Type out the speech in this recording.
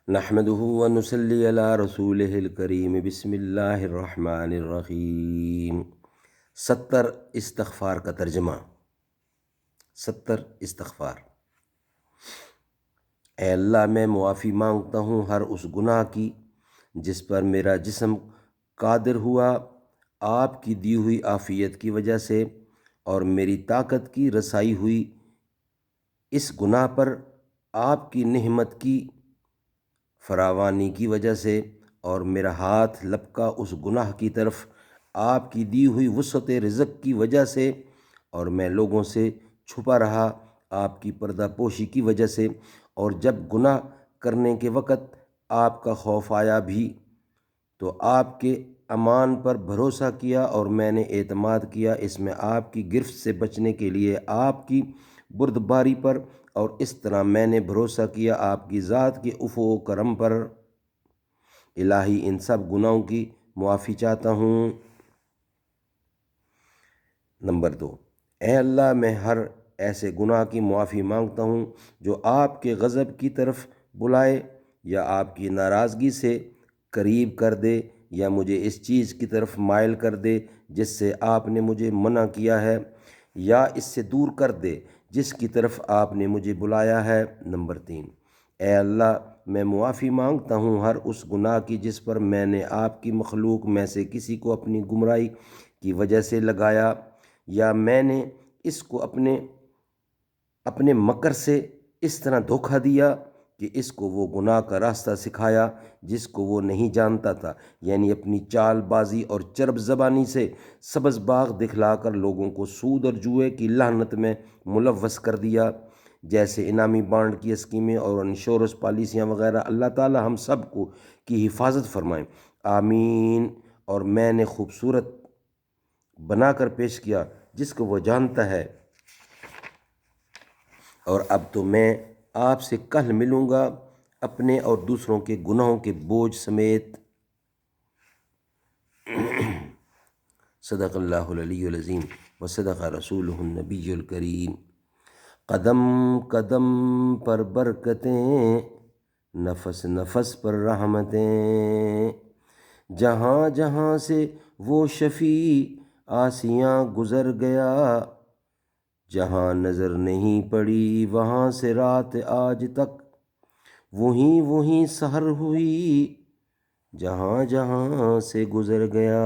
نحمده ونصلی علی رسولہ الکریم بسم اللہ الرحمن الرحیم۔ 70 استغفار کا ترجمہ۔ 70 استغفار۔ اے اللہ، میں معافی مانگتا ہوں ہر اس گناہ کی جس پر میرا جسم قادر ہوا آپ کی دی ہوئی عافیت کی وجہ سے، اور میری طاقت کی رسائی ہوئی اس گناہ پر آپ کی نعمت کی فراوانی کی وجہ سے، اور میرا ہاتھ لپکا اس گناہ کی طرف آپ کی دی ہوئی وسعت رزق کی وجہ سے، اور میں لوگوں سے چھپا رہا آپ کی پردہ پوشی کی وجہ سے، اور جب گناہ کرنے کے وقت آپ کا خوف آیا بھی تو آپ کے امان پر بھروسہ کیا، اور میں نے اعتماد کیا اس میں آپ کی گرفت سے بچنے کے لیے آپ کی بردباری پر، اور اس طرح میں نے بھروسہ کیا آپ کی ذات کے عفو و کرم پر۔ الہی ان سب گناہوں کی معافی چاہتا ہوں۔ نمبر 2، اے اللہ، میں ہر ایسے گناہ کی معافی مانگتا ہوں جو آپ کے غضب کی طرف بلائے، یا آپ کی ناراضگی سے قریب کر دے، یا مجھے اس چیز کی طرف مائل کر دے جس سے آپ نے مجھے منع کیا ہے، یا اس سے دور کر دے جس کی طرف آپ نے مجھے بلایا ہے۔ نمبر 3، اے اللہ، میں معافی مانگتا ہوں ہر اس گناہ کی جس پر میں نے آپ کی مخلوق میں سے کسی کو اپنی گمراہی کی وجہ سے لگایا، یا میں نے اس کو اپنے مکر سے اس طرح دھوکہ دیا کہ اس کو وہ گناہ کا راستہ سکھایا جس کو وہ نہیں جانتا تھا، یعنی اپنی چال بازی اور چرب زبانی سے سبز باغ دکھلا کر لوگوں کو سود اور جوئے کی لعنت میں ملوث کر دیا، جیسے انعامی بانڈ کی اسکیمیں اور انشورنس پالیسیاں وغیرہ۔ اللہ تعالی ہم سب کو کی حفاظت فرمائیں، آمین۔ اور میں نے خوبصورت بنا کر پیش کیا جس کو وہ جانتا ہے، اور اب تو میں آپ سے کل ملوں گا اپنے اور دوسروں کے گناہوں کے بوجھ سمیت۔ صدق اللہ العلی العظیم وصدق رسولہ النبی الکریم۔ قدم قدم پر برکتیں، نفس نفس پر رحمتیں، جہاں جہاں سے وہ شفیع آسیاں گزر گیا، جہاں نظر نہیں پڑی وہاں سے رات آج تک، وہیں سحر ہوئی جہاں جہاں سے گزر گیا۔